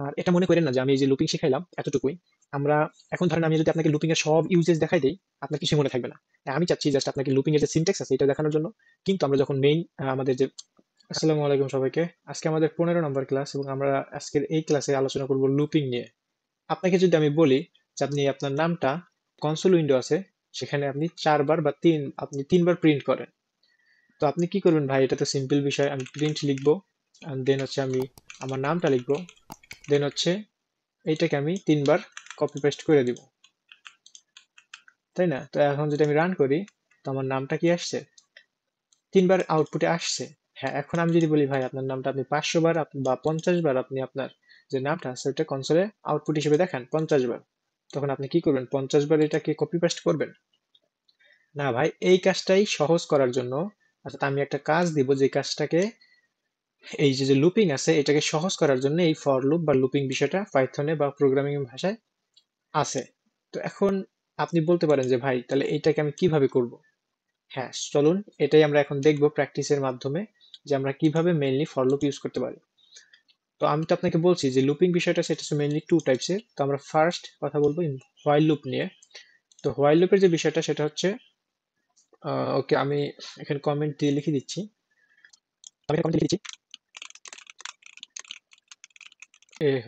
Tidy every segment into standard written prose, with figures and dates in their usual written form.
আর এটা মনে করেন না যে আমি এই যে লুপিং শিখাইলাম এতটুকুই। আমরা এখন ধরেন আমি যদি আপনাকে লুপিং এর সব ইউজেস দেখাই দেই, আপনার কিছু মনে থাকবে না। আমি চাচ্ছি জাস্ট আপনাকে লুপিং এর যে সিনট্যাক্স আছে এটা দেখানোর জন্য। কিন্তু আমরা যখন মেইন আমাদের যে আসসালামু আলাইকুম সবাইকে। আজকে আমাদের 15 নম্বর ক্লাস এবং আমরা আজকের এই ক্লাসে আলোচনা করব লুপিং নিয়ে। আপনাকে যদি আমি বলি যে আপনি আপনার নামটা কনসোল উইন্ডো আছে, সেখানে আপনি 4 বার বা আপনি 3 বার প্রিন্ট করেন। তো আপনি কি করবেন ভাই? এটা তো সিম্পল বিষয়। আমি প্রিন্ট লিখবো, দেন হচ্ছে আমি আমার নামটা লিখবো, দেন হচ্ছে এইটাকে আমি 3 বার কপি পেস্ট করে দিব, তাই না? তো এখন যদি আমি রান করি, তো আমার নামটা কি আসছে? 3 বার আউটপুটে আসছে। হ্যাঁ, এখন আমি যদি বলি ভাই আপনার নামটা আপনি 500 বার বা 50 বার আপনি আপনার যে নামটা আছে ওটা কনসোলে আউটপুট হিসেবে দেখান 50 বার, তখন আপনি কি করবেন? 50 বার এটাকে কপি পেস্ট করবেন? না ভাই, এই কাজটাই সহজ করার জন্য অর্থাৎ আমি একটা কাজ দিব যে কাজটাকে, এই যে যে লুপিং আছে এটাকে সহজ করার জন্য এই ফর লুপ বা লুপিং বিষয়টা পাইথনে বা প্রোগ্রামিং ভাষায় আছে। তো এখন আপনি বলতে পারেন যে ভাই তাহলে এইটাকে আমি কিভাবে করব? হ্যাঁ, চলুন এটাই আমরা এখন দেখব প্র্যাকটিসের মাধ্যমে যে আমরা কিভাবে মেইনলি ফর লুপ ইউজ করতে পারি। তো আমি তো আপনাকে বলছি যে লুপিং বিষয়টা সেটা হচ্ছে মেইনলি টু টাইপসের। তো আমরা ফার্স্ট কথা বলবো হোয়াইল লুপ নিয়ে। তো হোয়াইল লুপের যে বিষয়টা সেটা হচ্ছে, ওকে আমি এখানে কমেন্ট দিয়ে লিখে দিচ্ছি। আমি কমেন্ট লিখে দিচ্ছি,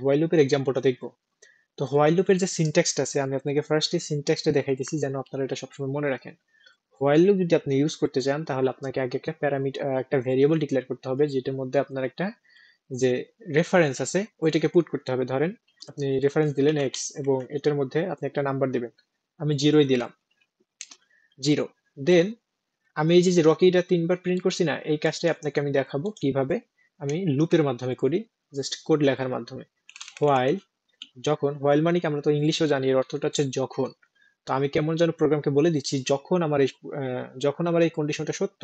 হোয়াইল লুপের এক্সাম্পলটা দেখবো। তো হোয়াইল লুপের যে সিনট্যাক্সটা আছে আমি আপনাকে ফার্স্টে সিনট্যাক্সটা দেখাইতেছি যেন আপনারা এটা সবসময় মনে রাখেন। হোয়াইল লুপ যদি আপনি ইউজ করতে চান তাহলে আপনাকে আগে একটা একটা ভেরিয়েবল ডিক্লেয়ার করতে হবে, যেটার মধ্যে আপনার একটা যে রেফারেন্স আছে ওইটাকে পুট করতে হবে। ধরেন আপনি রেফারেন্স দিলেন এক্স এবং এটার মধ্যে আপনি একটা নাম্বার দিবেন। আমি জিরোই দিলাম, জিরো। দেন আমি এই যে যে রকিটা 3 বার প্রিন্ট করছি না, এই কাজটাই আপনাকে আমি দেখাবো কিভাবে আমি লুপের মাধ্যমে করি, জাস্ট কোড লেখার মাধ্যমে। হোয়াইল, যখন, হোয়াইল মানে কি আমরা তো ইংলিশেও জানি, এর অর্থটা হচ্ছে যখন। তো আমি কেমন যেন প্রোগ্রামকে বলে দিচ্ছি যখন আমার এই কন্ডিশনটা সত্য,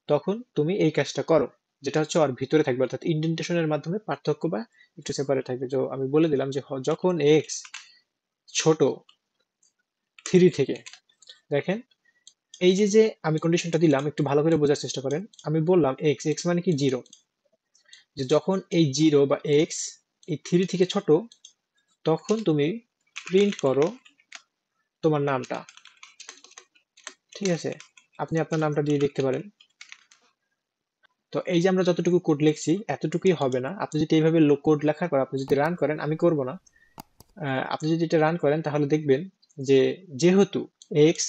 তখন তুমি এই কাজটা করো, যেটা হচ্ছে ওর ভিতরে থাকবে, অর্থাৎ ইন্ডেন্টেশনের মাধ্যমে পার্থক্য বা একটু সেপারেট থাকবে। তো আমি বলে দিলাম যে যখন এক্স ছোট 3 থেকে। দেখেন এই যে যে আমি কন্ডিশনটা দিলাম একটু ভালো করে বোঝার চেষ্টা করেন। আমি বললাম এক্স, এক্স মানে কি জিরো, যে যখন এই জিরো বা এক্স এই 3 থেকে ছোট, তখন তুমি প্রিন্ট করো তোমার নামটা। ঠিক আছে, আপনি আপনার নামটা দিয়ে দেখতে পারেন। তো এই যে আমরা যতটুকু কোড লিখছি এতটুকুই হবে না, আপনি যদি এইভাবে কোড লেখার পর আপনি যদি রান করেন, আমি করব না, আপনি যদি এটা রান করেন তাহলে দেখবেন যে যেহেতু এক্স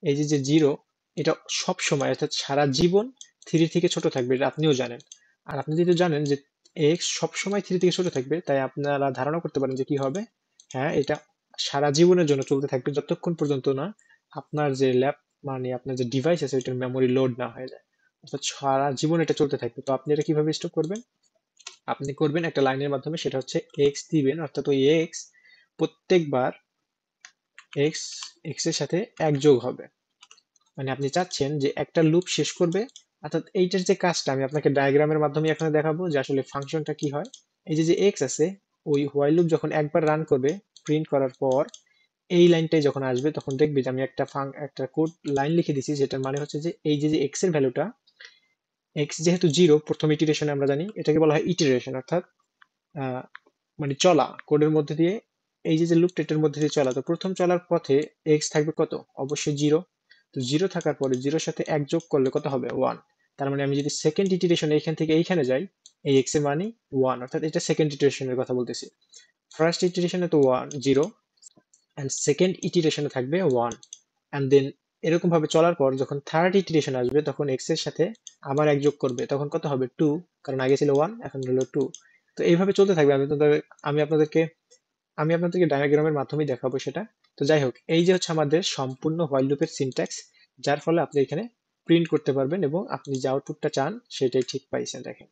এই যে যে জিরো, এটা সব সময় অর্থাৎ সারা জীবন 3 থেকে ছোট থাকবে, এটা আপনিও জানেন। আর আপনি যদি জানেন যে এক্স সব সময় 3 থেকে ছোট থাকবে, তাই আপনারা ধারণা করতে পারেন যে কি হবে। হ্যাঁ, এটা সারা জীবনের জন্য চলতে থাকবে যতক্ষণ পর্যন্ত না আপনার যে ল্যাব মানে আপনার যে ডিভাইস আছে ওইটার মেমোরি লোড না হয়ে যায়। অর্থাৎ সারা জীবন এটা চলতে থাকবে। তো আপনি এটা কিভাবে স্টপ করবেন? আপনি করবেন একটা লাইনের মাধ্যমে, সেটা হচ্ছে এক্স দিবেন, অর্থাৎ ওই এক্স প্রত্যেকবার এক্স এক্স এর সাথে এক যোগ হবে। মানে আপনি চাচ্ছেন যে একটা লুপ শেষ করবে, অর্থাৎ এইটার যে কাজটা আমি আপনাকে ডায়াগ্রামের মাধ্যমে এখানে দেখাবো যে আসলে ফাংশনটা কি হয়। এই যে যে এক্স আছে, ওই হোয়াইল লুপ যখন একবার রান করবে প্রিন্ট করার পর, এই লাইনটাই যখন আসবে তখন দেখবে যে আমি একটা কোড লাইন লিখে দিছি, যেটার মানে হচ্ছে যে এই যে যে এক্স এর ভ্যালুটা, এক্স যেহেতু জিরো প্রথম ইটিরেশনে আমরা জানি এটাকে বলা হয় ইটিরেশন, অর্থাৎ আহ, মানে চলা কোডের মধ্যে দিয়ে, এই যে যে লুপটা এটার মধ্যে দিয়ে চলা। তো প্রথম চলার পথে এক্স থাকবে কত? অবশ্যই জিরো। তো জিরো থাকার পরে জিরোর সাথে এক যোগ করলে কত হবে? ওয়ান। তার মানে আমি যদি সেকেন্ড ইটিরেশন এইখান থেকে এইখানে যাই, এই এক্স এর মানে ওয়ান, অর্থাৎ এটা সেকেন্ড ইটিরেশনের কথা বলতেছি। ফার্স্ট ইটিরেশনে তো ওয়ান জিরো, অ্যান্ড সেকেন্ড ইটিরেশনে থাকবে ওয়ান। অ্যান্ড দেন এরকম ভাবে চলার পর যখন থার্ড ইটিরেশন আসবে তখন এক্স এর সাথে আবার এক যোগ করবে, তখন কত হবে? টু, কারণ আগে ছিল ওয়ান এখন হলো টু। তো এইভাবে চলতে থাকবে। আমি আপনাদেরকে আমি আপনাদেরকে ডায়াগ্রামের মাধ্যমে দেখাবো সেটা। তো যাই হোক, এই যে হচ্ছে আমাদের সম্পূর্ণ হোয়াইল লুপের সিনট্যাক্স, যার ফলে আপনি এখানে প্রিন্ট করতে পারবেন এবং আপনি যে আউটপুটটা চান সেটাই ঠিক পাইছেন। দেখেন,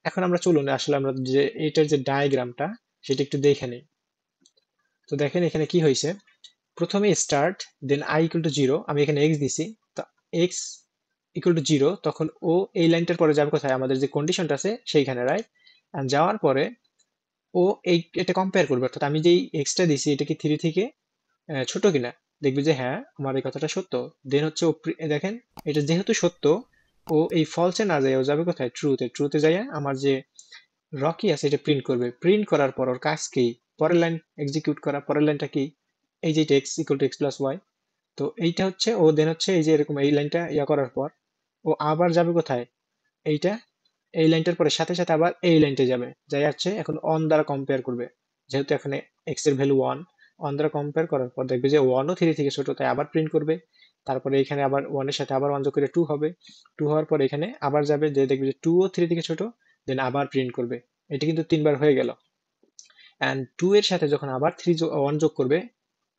এখন আমরা চলুন আসলে আমরা যে এইটার যে ডায়াগ্রামটা সেটা একটু দেখে নিই। তো দেখেন এখানে কি হয়েছে, প্রথমে start, then I equal to zero, আমি এখানে এক্স দিছি। তো এক্স ইকুয়াল টু জিরো, তখন ও এই লাইনটার পরে যাবে কোথায়? আমাদের যে কন্ডিশনটা আছে সেইখানে, রাইট? আর যাওয়ার পরে ও এটা কম্পেয়ার করবে, অর্থাৎ আমি যেই এক্সটা দিছি এটা কি 3 থেকে ছোট কিনা, দেখবে যে হ্যাঁ আমার এই কথাটা সত্য। দেন হচ্ছে দেখেন এটা যেহেতু সত্য, ও এই ফলসে না যায়, ও যাবে কোথায়? ট্রুতে। ট্রুতে যাইয়া আমার যে রকি আছে এটা প্রিন্ট করবে, প্রিন্ট করার পর ওর কাজ কি, পরের লাইন এক্সিকিউট করা, পরের লাইনটা কি, এই যে এটা x equal to x plus y. তো এইটা হচ্ছে ও দেন হচ্ছে এই যে এরকম এই লাইনটা ইয়া করার পর ও আবার যাবে কোথায়, এইটা এই লাইনটার পরে সাথে সাথে আবার এই লাইনটা যাবে, যাই হচ্ছে এখন অন দ্বারা কম্পেয়ার করবে, যেহেতু এখানে এক্স এর ভ্যালু ওয়ান, অন দ্বারা কম্পেয়ার করার পর দেখবে যে ওয়ানও থ্রি থেকে ছোট, তাই আবার প্রিন্ট করবে। তারপরে এখানে আবার ওয়ানের সাথে আবার ওয়ান যোগ করে টু হবে, টু হওয়ার পর এখানে আবার যাবে, যে দেখবে যে টু ও থ্রি থেকে ছোট, দেন আবার প্রিন্ট করবে। এটা কিন্তু তিনবার হয়ে গেল। অ্যান্ড টু এর সাথে যখন আবার থ্রি ওয়ান যোগ করবে,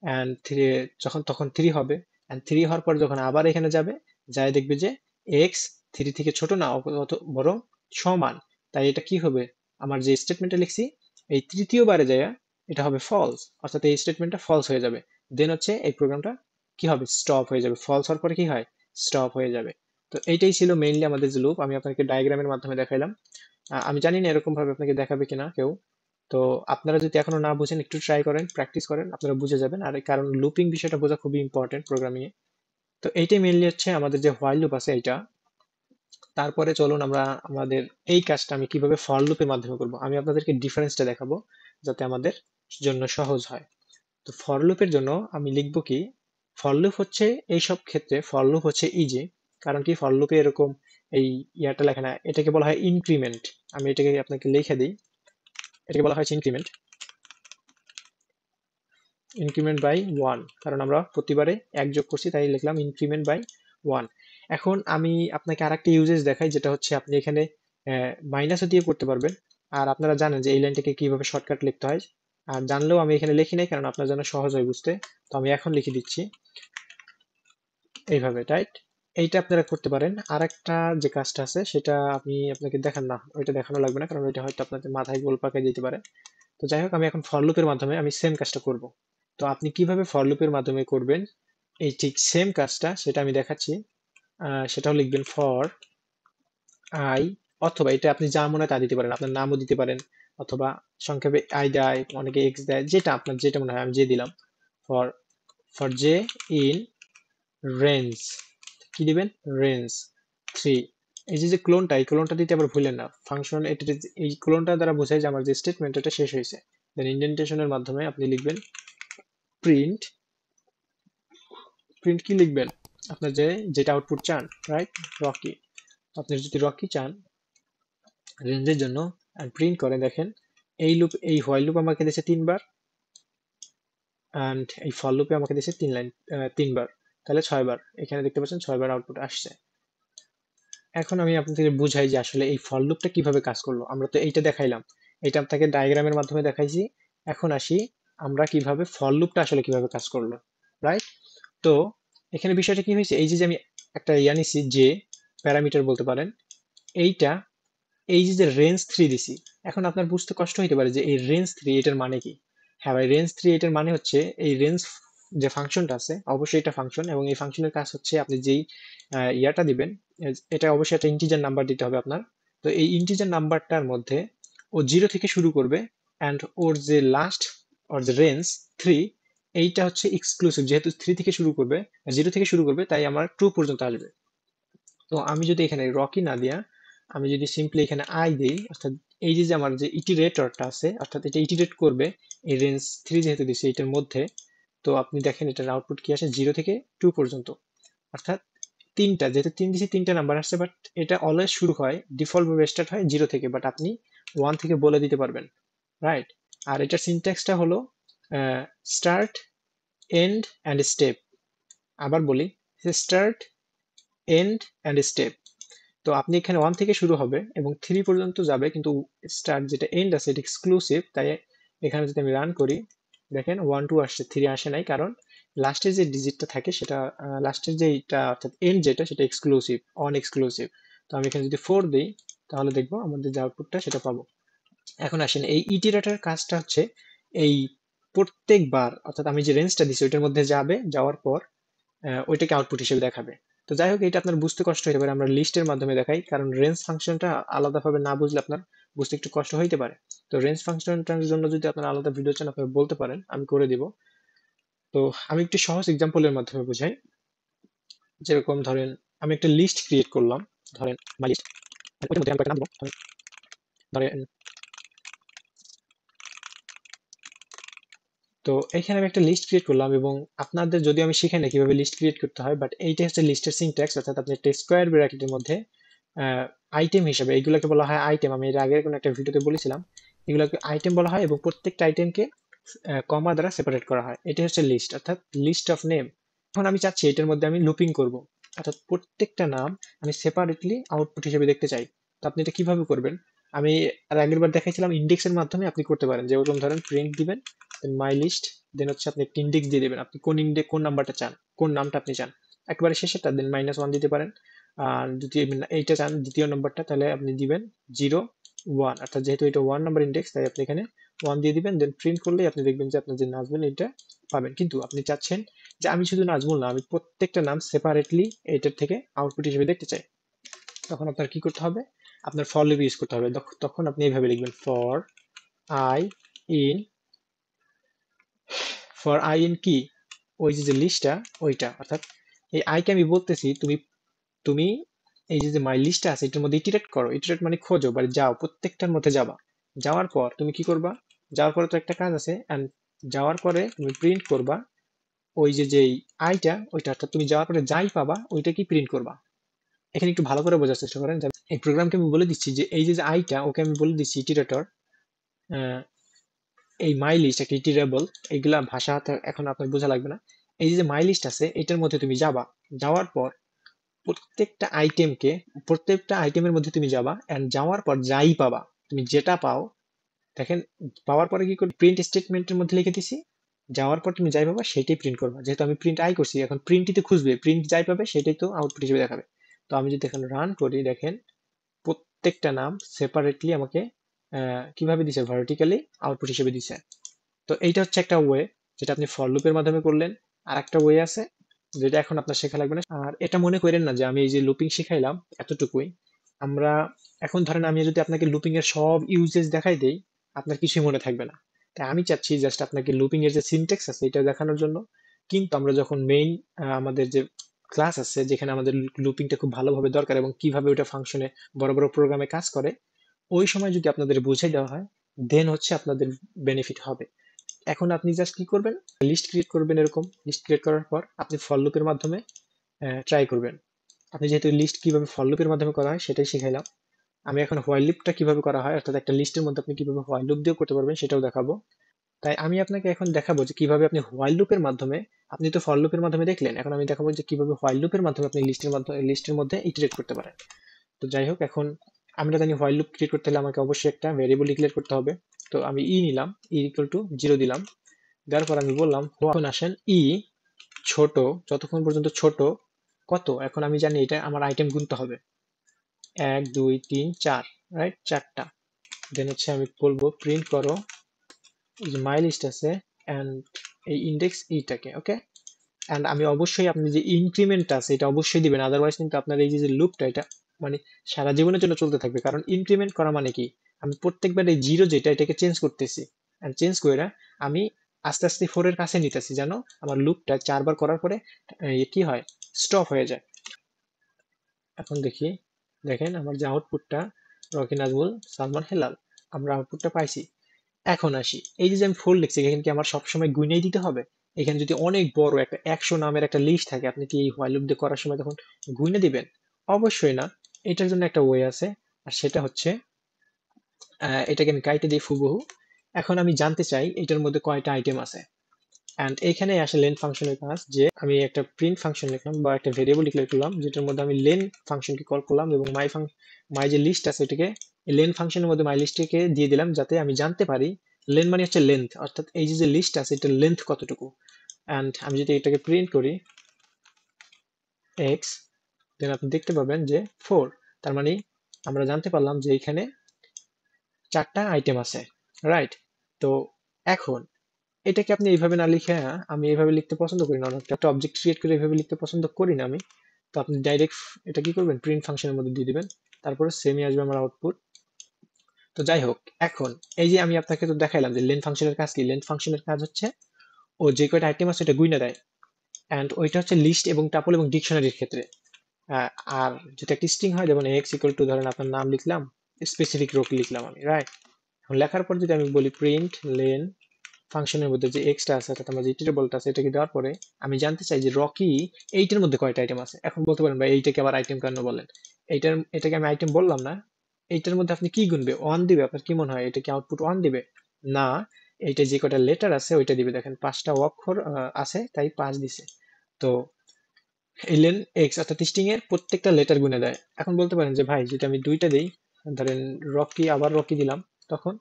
অ্যান্ড থ্রি যখন তখন থ্রি হবে, অ্যান্ড থ্রি হওয়ার পর যখন আবার এখানে যাবে, যাই দেখবে যে এক্স থ্রি থেকে ছোট না অত বরং সমান, তাই এটা কি হবে, আমার যে স্টেটমেন্টটা লিখছি এই তৃতীয়বারে যায় এটা হবে ফলস, অর্থাৎ এই স্টেটমেন্টটা ফলস হয়ে যাবে। দেন হচ্ছে এই প্রোগ্রামটা কি হবে, স্টপ হয়ে যাবে, ফলস হওয়ার পরে কি হয়, স্টপ হয়ে যাবে। তো এইটাই ছিল মেইনলি আমাদের যে লুপ, আমি আপনাকে ডায়াগ্রামের মাধ্যমে দেখাইলাম। আমি জানি না এরকম ভাবে আপনাকে দেখাবে কিনা কেউ। তো আপনারা যদি এখনো না বুঝেন একটু ট্রাই করেন, প্র্যাকটিস করেন, আপনারা বুঝে যাবেন। আর কারণ লুপিং বিষয়টা বোঝা খুবই ইম্পর্টেন্ট প্রোগ্রামিং এ। তো এইটাই মেইনলি হচ্ছে আমাদের যে হোয়াইল লুপ আছে এইটা। তারপরে চলুন আমরা আমাদের এই কাজটা আমি কিভাবে ফর লুপের মাধ্যমে করব, আমি আপনাদেরকে ডিফারেন্সটা দেখাবো যাতে আমাদের জন্য সহজ হয়। তো ফর লুপের জন্য আমি লিখবো কি, ফর লুপ হচ্ছে এইসব ক্ষেত্রে ফর লুপ হচ্ছে ইজি। কারণ কি ফর লুপে এরকম এই ইয়াটা লেখা না, এটাকে বলা হয় ইনক্রিমেন্ট। আমি এটাকে আপনাকে লিখে দিই, এটাকে বলা হয় ইনক্রিমেন্ট, ইনক্রিমেন্ট বাই ওয়ান, কারণ আমরা প্রতিবারে এক যোগ করছি তাই লিখলাম ইনক্রিমেন্ট বাই ওয়ান। এখন আমি আপনাকে আরেকটা ইউজেস দেখাই, যেটা হচ্ছে আপনি এখানে মাইনাসও দিয়ে করতে পারবেন। আর আপনারা জানেন যে এই লাইনটাকে কিভাবে শর্টকাট লিখতে হয়, আর জানলেও আমি এখানে লিখি নাই কারণ আপনার জন্য সহজ হয় বুঝতে। তো আমি এখন লিখে দিচ্ছি এইভাবে, রাইট। এইটা আপনারা করতে পারেন। আর একটা যে কাজটা আছে সেটা আমি আপনাকে দেখান না, ওইটা দেখানো লাগবে না, কারণ ওইটা হয়তো আপনাদের মাথায় গোল পাকিয়ে দিতে পারে। তো যাই হোক, আমি এখন ফর লুপের মাধ্যমে আমি সেম কাজটা করব। তো আপনি কিভাবে ফর লুপের মাধ্যমে করবেন এই ঠিক সেম কাজটা সেটা আমি দেখাচ্ছি। সেটাও লিখবেন ফর আই, অথবা এটা আপনি যা মনে হয় তা দিতে পারেন, আপনার নামও দিতে পারেন, অথবা সংক্ষেপে আই দেয়, অনেকে এক্স দেয়, যেটা আপনার যেটা মনে হয়, আমি যে দিলাম for for J in range, কি দিবেন, রেঞ্জ থ্রি। এই যে যে ক্লোনটা, এই ক্লোনটা দিতে আবার ভুলেন না, ফাংশন এটা, এই ক্লোনটা দ্বারা বোঝায় যে আমার যে স্টেটমেন্ট এটা শেষ হয়েছে। দেন ইন্ডেন্টেশনের মাধ্যমে আপনি লিখবেন প্রিন্ট, প্রিন্ট কি লিখবেন, আপনার যে যেটা আউটপুট চান, রাইট, রকি। আপনি যদি রকি চান রেঞ্জের জন্য প্রিন্ট করে দেখেন, এই লুপ এই হোয়াইল লুপ আমাকে দিয়েছে তিনবার, অ্যান্ড এই ফর লুপে আমাকে দিয়েছে তিনবার, তাহলে ছয়বার, এখানে দেখতে পাচ্ছেন ছয়বার আউটপুট আসছে। এখন আমি আপনাদের বুঝাই যে আসলে এই ফর লুপটা কিভাবে কাজ করলো। আমরা তো এইটা দেখাইলাম, এটা আপনাকে ডায়াগ্রামের মাধ্যমে দেখাইছি। এখন আসি আমরা কিভাবে ফর লুপটা আসলে কিভাবে কাজ করলো, রাইট। তো এখানে বিষয়টা কি হয়েছে, এই যে আমি একটা ইয়া নিছি, যে প্যারামিটার বলতে পারেন, এইটা এই যে রেঞ্জ থ্রি দিছি। এখন আপনার বুঝতে কষ্ট হইতে পারে যে এই রেঞ্জ থ্রি এটার মানে কি। হ্যাঁ ভাই, রেঞ্জ থ্রি এটার মানে হচ্ছে এই রেঞ্জ যে ফাংশনটা আছে অবশ্যই এটা ফাংশন, এবং এই ফাংশনের কাজ হচ্ছে আপনি যেই ইয়াটা দিবেন, এটা অবশ্যই একটা ইন্টিজার নাম্বার দিতে হবে আপনার। তো এই ইন্টিজার নাম্বারটার মধ্যে ও জিরো থেকে শুরু করবে, অ্যান্ড ওর যে লাস্ট ওর যে রেঞ্জ থ্রি, এইটা হচ্ছে এক্সক্লুসিভ, যেহেতু থ্রি থেকে শুরু করবে, জিরো থেকে শুরু করবে, তাই আমার ট্রু পর্যন্ত আসবে। তো আমি যদি এখানে রকি না দিয়া আমি যদি সিম্পলি এখানে আই দিই, অর্থাৎ এই যে আমার যে ইটিরেটরটা আছে, অর্থাৎ এটা ইটিরেট করবে এই রেঞ্জ থ্রি যেহেতু দিচ্ছে এটার মধ্যে। তো আপনি দেখেন এটার আউটপুট কি আসে, জিরো থেকে টু পর্যন্ত, অর্থাৎ তিনটা, যেহেতু তিন দিছি তিনটা নাম্বার আসছে, বাট এটা অলওয়েজ শুরু হয় ডিফল্ট ভাবে স্টার্ট হয় জিরো থেকে, বাট আপনি ওয়ান থেকে বলে দিতে পারবেন, রাইট। আর এটার সিনট্যাক্সটা হলো স্টার্ট, এন্ড অ্যান্ড স্টেপ। আবার বলি, স্টার্ট, এন্ড অ্যান্ড স্টেপ। তো আপনি এখানে ওয়ান থেকে শুরু হবে এবং থ্রি পর্যন্ত যাবে, কিন্তু স্টার্ট যেটা এন্ড আছে এটা এক্সক্লুসিভ, তাই এখানে যদি আমি রান করি দেখেন ওয়ান টু আসছে, থ্রি আসে নাই, কারণ লাস্টের যে ডিজিটটা থাকে সেটা লাস্টের যে এটা অর্থাৎ এন্ড যেটা সেটা এক্সক্লুসিভ, অন এক্সক্লুসিভ। তো আমি এখানে যদি ফোর দিই তাহলে দেখবো আমাদের যে আউটপুটটা সেটা পাবো। এখন আসেন এই ইটিরেটর কাজটা হচ্ছে এই প্রত্যেকবার, অর্থাৎ আমি যে রেঞ্জটা দিচ্ছি ওইটার মধ্যে যাবে, যাওয়ার পর ওইটাকে আউটপুট হিসেবে দেখাবে। তো যাই হোক, এটা আপনার বুঝতে কষ্ট হতে পারে, আমরা লিস্টের মাধ্যমে দেখাই, কারণ রেঞ্জ ফাংশনটা আলাদাভাবে না বুঝলে আপনার বুঝতে একটু কষ্ট হইতে পারে। তো রেঞ্জ ফাংশনটার জন্য যদি আপনার আলাদা ভিডিও চান আপনি বলতে পারেন, আমি করে দিব। তো আমি একটি সহজ এক্সাম্পলের মাধ্যমে বুঝাই। যেরকম ধরেন আমি একটা লিস্ট ক্রিয়েট করলাম, ধরেন মাই লিস্ট, ওইটার মধ্যে আমি কয়েকটা নাম দিব, ধরেন তো এখানে আমি একটা লিস্ট ক্রিয়েট করলাম, এবং আপনাদের যদি আমি শিখাই না কিভাবে লিস্ট ক্রিয়েট করতে হয়, বাট এইটা হচ্ছে লিস্টের সিনট্যাক্স। অর্থাৎ আপনি একটা স্কোয়ার ব্র্যাকেটের মধ্যে আইটেম হিসেবে এইগুলোকে বলা হয় আইটেম। আমি এর আগের কোনো একটা ভিডিওতে বলেছিলাম এগুলোকে আইটেম বলা হয়, এবং প্রত্যেকটা আইটেমকে কমা দ্বারা সেপারেট করা হয়। এটা হচ্ছে লিস্ট, অর্থাৎ লিস্ট অফ নেম। এখন আমি চাচ্ছি এটার মধ্যে আমি লুপিং করব, অর্থাৎ প্রত্যেকটা নাম আমি সেপারেটলি আউটপুট হিসেবে দেখতে চাই। তো আপনি এটা কিভাবে করবেন? আমি আর আগের বার দেখাইছিলাম ইন্ডেক্সের মাধ্যমে আপনি করতে পারেন। যেরকম ধরেন প্রিন্ট দিবেন, দেন মাই লিস্ট, দেন হচ্ছে আপনি একটা ইন্ডেক্স দিয়ে দিবেন, আপনি কোন ইন্ডেক্স কোন নাম্বারটা চান, কোন নামটা আপনি চান, একেবারে শেষেরটা দেন -1 দিতে পারেন। আর যদি এইটা চান দ্বিতীয় নম্বরটা, তাহলে আপনি দিবেন 0 1, অর্থাৎ যেহেতু এটা 1 নাম্বার ইন্ডেক্স তাই আপনি এখানে 1 দিয়ে দিবেন। দেন প্রিন্ট করলেই আপনি দেখবেন যে আপনার যে নাজমুল এটা পাবেন। কিন্তু আপনি চাচ্ছেন যে আমি শুধু নাজমুল না, আমি প্রত্যেকটা নাম সেপারেটলি এটার থেকে আউটপুট হিসেবে দেখতে চাই। তখন আপনার কি করতে হবে? আপনার ফর লুপ ইউজ করতে হবে। তখন আপনি এইভাবে লিখবেন for I in, for I in কি, ওই যে লিস্টটা ওইটা, অর্থাৎ এই আইকে আমি বলতেছি তুমি তুমি এই যে মাই লিস্টটা আছে এটার মধ্যে ইটারেট করো। ইটারেট মানে খোঁজো বা যাও, প্রত্যেকটার মধ্যে যাবা। যাওয়ার পর তুমি কি করবা? যাওয়ার পরে তো একটা কাজ আছে, এন্ড যাওয়ার পরে তুমি প্রিন্ট করবা ওই যে যেই আইটা ওইটা, অর্থাৎ তুমি যাওয়ার পরে যাই পাবা ওইটা কি প্রিন্ট করবা। এখানে একটু ভালো করে বোঝার চেষ্টা করেন। এই প্রোগ্রামকে আমি বলে দিচ্ছি যে এই যে আইটা ওকে আমি বলে দিচ্ছি ইটিরেটর, এই মাই লিস্ট একটা ইটিরেবল, এইগুলা ভাষা এখন আপনার বোঝা লাগবে না। এই যে মাই লিস্ট আছে এটার মধ্যে তুমি যাবা, যাওয়ার পর প্রত্যেকটা আইটেমকে, প্রত্যেকটা আইটেমের মধ্যে তুমি যাবা, এন্ড যাওয়ার পর যাই পাবা, তুমি যেটা পাও, দেখেন পাওয়ার পরে কি করি, প্রিন্ট স্টেটমেন্টের মধ্যে লিখে দিছি যাওয়ার পর তুমি যাই পাবা সেটাই প্রিন্ট করবা। যেহেতু আমি প্রিন্ট আই করছি, এখন প্রিন্টই তো খুঁজবে, প্রিন্ট যাই পাবে সেটাই তো আউটপুট হিসেবে দেখাবে। তো আমি যদি এখন রান করি, দেখেন প্রত্যেকটা নাম সেপারেটলি আমাকে কিভাবে দিছে, ভার্টিক্যালি আউটপুট হিসেবে দিছে। তো এইটা হচ্ছে একটা ওয়ে যেটা আপনি ফর লুপের মাধ্যমে করলেন। আর একটা ওয়ে আছে যেটা এখন আপনার শেখা লাগবে না। আর এটা মনে করেন না যে আমি এই যে লুপিং শিখাইলাম এতটুকুই। আমরা এখন ধরেন আমি যদি আপনাকে লুপিং এর সব ইউজেস দেখাই দেই, আপনার কিছুই মনে থাকবে না। তাই আমি চাচ্ছি জাস্ট আপনাকে লুপিং এর যে সিনট্যাক্স আছে এটা দেখানোর জন্য। কিন্তু আমরা যখন মেইন আমাদের যে ক্লাস আছে যেখানে আমাদের লুপিংটা খুব ভালোভাবে দরকার এবং কিভাবে ওটা ফাংশনে বড় বড় প্রোগ্রামে কাজ করে, ওই সময় যদি আপনাদের বুঝাই দেওয়া হয় দেন হচ্ছে আপনাদের বেনিফিট হবে। এখন আপনি জাস্ট কি করবেন, লিস্ট ক্রিয়েট করবেন। এরকম লিস্ট ক্রিয়েট করার পর আপনি ফর লুপের মাধ্যমে ট্রাই করবেন। আপনি যেহেতু লিস্ট কিভাবে ফর লুপের মাধ্যমে করা হয় সেটাই শিখাইলাম, আমি এখন হোয়াইল লুপটা কিভাবে করা হয়, অর্থাৎ একটা লিস্টের মধ্যে আপনি কিভাবে হোয়াইল লুপ দিয়ে করতে পারবেন সেটাও দেখাবো। তাই আমি আপনাকে এখন দেখাবো যে কিভাবে আপনি হোয়াইল লুপের মাধ্যমে, আপনি তো ফর লুপের মাধ্যমে দেখলেন, এখন আমি দেখাবো যে কিভাবে হোয়াইল লুপের মাধ্যমে আপনি লিস্টের মধ্যে ইটারেট করতে পারেন। তো যাই হোক, এখন আমরা জানি হোয়াইল লুপ ক্রিয়েট করতে হলে আমাকে অবশ্যই একটা ভেরিয়েবল ডিক্লেয়ার করতে হবে। তো আমি নিলাম, ইকুয়াল টু 0 দিলাম। দেওয়ার পর আমি বললাম এখন আসেন ছোট, যতক্ষণ পর্যন্ত ছোট কত, এখন আমি জানি এটা আমার আইটেম গুনতে হবে 1 2 3 4, রাইট, 4টা। দেন হচ্ছে আমি বলবো প্রিন্ট করো এই যে মাই লিস্ট আছে এন্ড এই ইন্ডেক্স ইটাকে, ওকে। এন্ড আমি অবশ্যই আপনি যে ইনক্রিমেন্ট আছে এটা অবশ্যই দিবেন, আদারওয়াইজ কিন্তু আপনার এই যে লুপটা এটা মানে সারা জীবনের জন্য চলতে থাকবে। কারণ ইনক্রিমেন্ট করা মানে কি, আমি প্রত্যেকবার এই 0 যেটা এটাকে চেঞ্জ করতেছি, এন্ড চেঞ্জ করে আমি আস্তে আস্তে 4 এর কাছে নিতেছি, জানো আমার লুপটা 4 বার করার পরে কি হয়, স্টপ হয়ে যায়। এখন দেখি, দেখেন আমার যে আউটপুটটা রকি নাজমুল সালমান হেলাল, আমরা আউটপুটটা পাইছি। এখন আসি, এই যে আমি 4 লিখছি এখানে কি আমার সবসময় গুনেই দিতে হবে? এখানে যদি অনেক বড় একটা 100 নামের একটা লিস্ট থাকে, আপনি কি এই হোয়াইল লুপ দিয়ে করার সময় তখন গুনে দিবেন? অবশ্যই না। এটার জন্য একটা ওয়ে আছে, আর সেটা হচ্ছে এটাকে আমি কাইটে দিই হুবহু। এখন আমি জানতে চাই এটার মধ্যে কয়টা আইটেম আছে, এন্ড এখানে আসে লেন ফাংশনের কাজ, যে আমি একটা প্রিন্ট ফাংশন লিখলাম বা একটা ভেরিয়েবল ডিক্লেয়ার করলাম যেটার মধ্যে আমি লেন ফাংশনকে কল করলাম, এবং মাই যে লিস্ট আছে এটাকে লেন ফাংশনের মধ্যে মাই লিস্টকে দিয়ে দিলাম, যাতে আমি জানতে পারি লেন মানে হচ্ছে লেন্থ, অর্থাৎ এই যে লিস্ট আছে এটার লেন্থ কতটুকু। এন্ড আমি যদি এটাকে প্রিন্ট করি এক্স, দেন আপনি দেখতে পাবেন যে 4। তার মানে আমরা জানতে পারলাম যে এখানে 4টা আইটেম আছে, রাইট। তো এখন এটাকে আপনি এইভাবে না লিখে, আমি এইভাবে লিখতে পছন্দ করি না, অনেকটা একটা অবজেক্ট ক্রিয়েট করে এইভাবে লিখতে পছন্দ করি না আমি। তো আপনি ডাইরেক্ট এটা কি করবেন, প্রিন্ট ফাংশনের মধ্যে দিয়ে দিবেন, তারপরে সেমই আসবে আমার আউটপুট। তো যাই হোক, এখন এই যে আমি আপনাকে তো দেখাইলাম যে লেন ফাংশনের কাজ কি। লেন ফাংশনের কাজ হচ্ছে ও যে কয়টা আইটেম আছে এটা গুইনা দেয়, এন্ড ওইটা হচ্ছে লিস্ট এবং টাপল এবং ডিকশনারির ক্ষেত্রে। আর যদি একটা স্ট্রিং হয়, যেমন এক্স ইকুয়াল টু ধরেন আপনার নাম লিখলাম, স্পেসিফিক রো লিখলাম আমি, রাইট। এখন লেখার পর যদি আমি বলি প্রিন্ট লেন ফাংশনের মধ্যে যে এক্সটা আছে অর্থাৎ আমার যে ইটারেবলটা আছে এটাকে দেওয়ার পরে আমি জানতে চাই যে রকি এইটার মধ্যে কয়টা আইটেম আছে। এখন বলতে পারেন ভাই এইটাকে আবার আইটেম কেন বলেন, এটাকে আমি আইটেম বললাম না। এইটার মধ্যে আপনি কি গুনবে, ওয়ান দিবে? আপনার কি মনে হয় এটা কি আউটপুট ওয়ান দিবে? না, এইটা যে কয়টা লেটার আছে ওইটা দিবে। দেখেন 5টা অক্ষর আছে তাই 5 দিছে। তো এলএন এক্স অর্থাৎ স্ট্রিং এর প্রত্যেকটা লেটার গুনে দেয়। এখন বলতে পারেন যে ভাই যদি আমি দুইটা দিই, ধরেন রকি আবার রকি দিলাম, তখন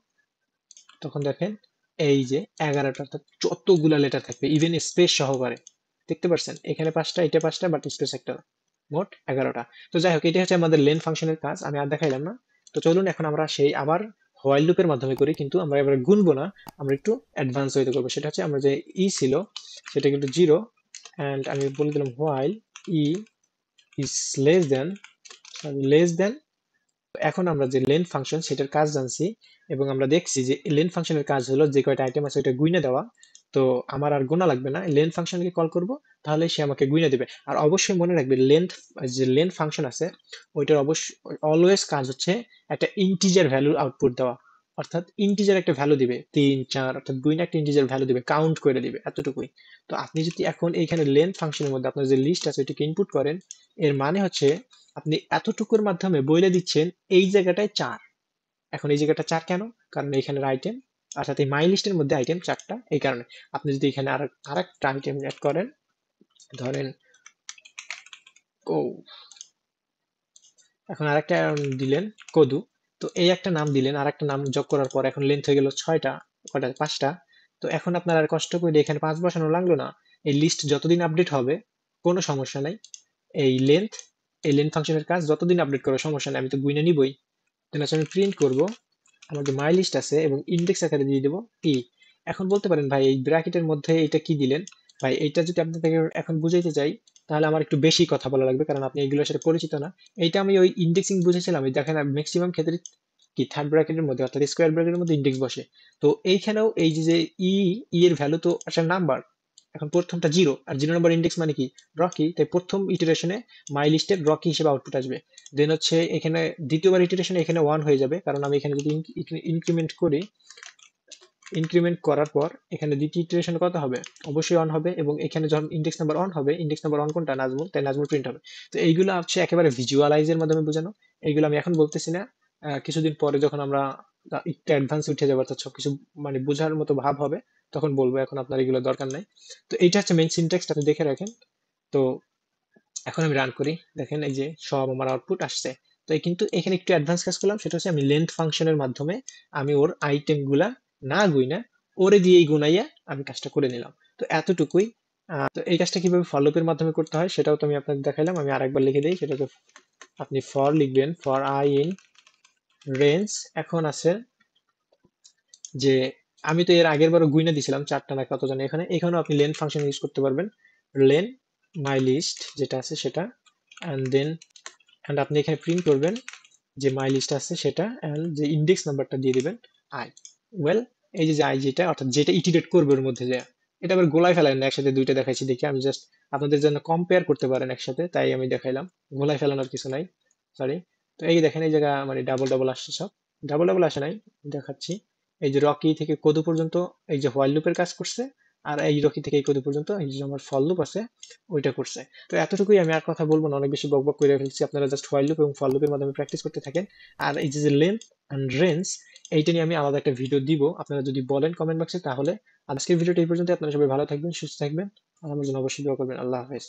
তখন দেখেন এই যে 11টা অর্থাৎ যতগুলা লেটার থাকবে ইভেন স্পেস সহকারে, দেখতে পাচ্ছেন এখানে 5টা এটা 5টা বাট স্পেস একটা, মোট 11টা। তো যাই হোক, এটা হচ্ছে আমাদের লেন ফাংশনের কাজ, আমি আর দেখাইলাম না। তো চলুন এখন আমরা সেই আবার হোয়াইল লুপের মাধ্যমে করি, কিন্তু আমরা এবার গুনবো না, আমরা একটু অ্যাডভান্স ওয়েতে করবো। সেটা হচ্ছে আমরা যে ই ছিল সেটা কিন্তু 0, অ্যান্ড আমি বলে দিলাম while E is less than. এখন আমরা যে লেন ফাংশন সেটার কাজ জানছি, এবং আমরা দেখছি যে লেন ফাংশনের কাজ হলো যে কয়টা আইটেম আছে ওইটা গুইনে দেওয়া। তো আমার আর গোনা লাগবে না, লেন ফাংশনকে কল করব, তাহলে সে আমাকে গুইনে দেবে। আর অবশ্যই মনে রাখবে লেন্থ, যে লেন ফাংশন আছে ওইটার অবশ্যই অলওয়েজ কাজ হচ্ছে একটা ইন্টিজার ভ্যালু আউটপুট দেওয়া, অর্থাৎ ইন্টিজার একটা ভ্যালু দিবে 3 4, অর্থাৎ গুইনে একটা ইন্টিজার ভ্যালু দিবে, কাউন্ট করে দিবে, এতটুকুই। তো আপনি যদি এখন এইখানে লেন ফাংশনের মধ্যে আপনার যে লিস্ট আছে ওইটাকে ইনপুট করেন, এর মানে হচ্ছে আপনি এতটুকুর মাধ্যমে বলে দিচ্ছেন এই জায়গাটায় 4। এখন এই জায়গাটা 4 কেন? কারণ এখানের আইটেম, অর্থাৎ এই মাই লিস্টের মধ্যে আইটেম 4টা, এই কারণে। আপনি যদি এখানে আরেকটা আইটেম অ্যাড করেন, ধরেন ও, এখন আরেকটা দিলেন কদু, তো এই একটা নাম দিলেন, আরেকটা নাম যোগ করার পর এখন লেন্থ হয়ে গেল 6টা, কটা 5টা। তো এখন আপনার আর কষ্ট করে এখানে 5 বসানো লাগলো না, এই লিস্ট যতদিন আপডেট হবে কোনো সমস্যা নাই। এই লেন্থ, এই লেন্থ ফাংশনের কাজ যতদিন আপডেট করো সমস্যা নেই, আমি তো গুইনা নিবই। দেন হচ্ছে আমি প্রিন্ট করব আমার যে মাই লিস্ট আছে এবং ইন্ডেক্স আকারে দিয়ে দেবো ই। এখন বলতে পারেন ভাই এই ব্র্যাকেটের মধ্যে এটা কি দিলেন? ভাই এটা যদি আপনাদেরকে এখন বুঝাইতে চাই তাহলে আমার একটু বেশি কথা বলা লাগবে, কারণ আপনি এগুলোর সাথে পরিচিত না। এইটা আমি ওই ইন্ডেক্সিং বুঝেছিলাম, এই দেখেন ম্যাক্সিমাম ক্ষেত্রে কি থার্ড ব্র্যাকেটের মধ্যে অর্থাৎ স্কোয়ার ব্র্যাকেটের মধ্যে ইন্ডেক্স বসে। তো এইখানেও এই যে ই, ই এর ভ্যালু তো আসলে নাম্বার, এখন প্রথমটা 0, আর 0 নম্বর ইন্ডেক্স মানে কি রকি, তাই প্রথম ইটারেশনে মাই লিস্টের রকি হিসেবে আউটপুট আসবে। দেন হচ্ছে এখানে দ্বিতীয়বার ইটারেশনে এখানে 1 হয়ে যাবে, কারণ আমি এখানে যদি ইনক্রিমেন্ট করি, ইনক্রিমেন্ট করার পর এখানে দ্বিতীয় ইটারেশনে কত হবে, অবশ্যই অন হবে, এবং এখানে যখন ইন্ডেক্স নাম্বার অন হবে, ইন্ডেক্স নাম্বার অন কোনটা, নাজমুল, তাই নাজমুল প্রিন্ট হবে। তো এইগুলো হচ্ছে একেবারে ভিজুয়ালাইজের মাধ্যমে বোঝানো, এইগুলো আমি এখন বলতেছি না। কিছুদিন পরে যখন আমরা একটু অ্যাডভান্স উঠে যাবো অর্থাৎ সবকিছু মানে বোঝার মতো ভাব হবে তখন বলবো, এখন আপনার এগুলো দরকার নাই। তো এইটা হচ্ছে মেইন সিনট্যাক্সটা, আপনি দেখে রাখেন। তো এখন আমি রান করি, দেখেন এই যে সব আমার আউটপুট আসছে। তো কিন্তু এখানে একটু অ্যাডভান্স কাজ করলাম, সেটা হচ্ছে আমি লেন্থ ফাংশনের মাধ্যমে আমি ওর আইটেম গুলা না গুইনা ওরে দিয়েই গুনাইয়া আমি কাজটা করে নিলাম। তো এতটুকুই। তো এই কাজটা কিভাবে ফর লুপের মাধ্যমে করতে হয় সেটাও তো আমি আপনাকে দেখাইলাম, আমি আরেকবার লিখে দিই। সেটা হচ্ছে আপনি ফর লিখবেন, ফর আই ইন রেঞ্জ। এখন আছে যে আমি তো এর আগের বারও গুইনা দিছিলাম 4টা না কত জানি, এখানেও আপনি লেন ফাংশন ইউজ করতে পারবেন। লেন মাই লিস্ট যেটা আছে সেটা, অ্যান্ড দেন অ্যান্ড আপনি এখানে প্রিন্ট করবেন যে মাই লিস্ট আছে সেটা, অ্যান্ড যে ইন্ডেক্স নাম্বারটা দিয়ে দিবেন আই। ওয়েল, এই যে আই যেটা অর্থাৎ যেটা ইটিরেট করবে ওর মধ্যে যায়, এটা আবার গোলায় ফেলায় না, একসাথে দুইটা দেখাইছি দেখি, আমি জাস্ট আপনাদের জন্য কম্পেয়ার করতে পারেন একসাথে তাই আমি দেখাইলাম, গোলায় ফেলানোর কিছু নাই, সরি। তো এই দেখেন এই জায়গা মানে ডাবল ডাবল আসছে, সব ডাবল ডাবল আসে নাই, দেখাচ্ছি। এই যে রকি থেকে কদু পর্যন্ত এই যে হোয়াইল লুপের কাজ করছে, আর এই রকি থেকে এই কদু পর্যন্ত এই যে আমার ফল লুপ আছে ওইটা করছে। তো এতটুকুই, আমি আর কথা বলবো না, অনেক বেশি বকবক করে ফেলছি, আপনারা জাস্ট হোয়াইল লুপ এবং ফল লুপের মাধ্যমে প্র্যাকটিস করতে থাকেন। আর এই যে লেন্থ অ্যান্ড রেঞ্জ, এইটা নিয়ে আমি আলাদা একটা ভিডিও দিব, আপনারা যদি বলেন কমেন্ট বক্সে তাহলে। আজকের ভিডিওটা এই পর্যন্ত, আপনারা সবাই ভালো থাকবেন, সুস্থ থাকবেন, আর আমার জন্য অবশ্যই দোয়া করবেন। আল্লাহ হাফেজ।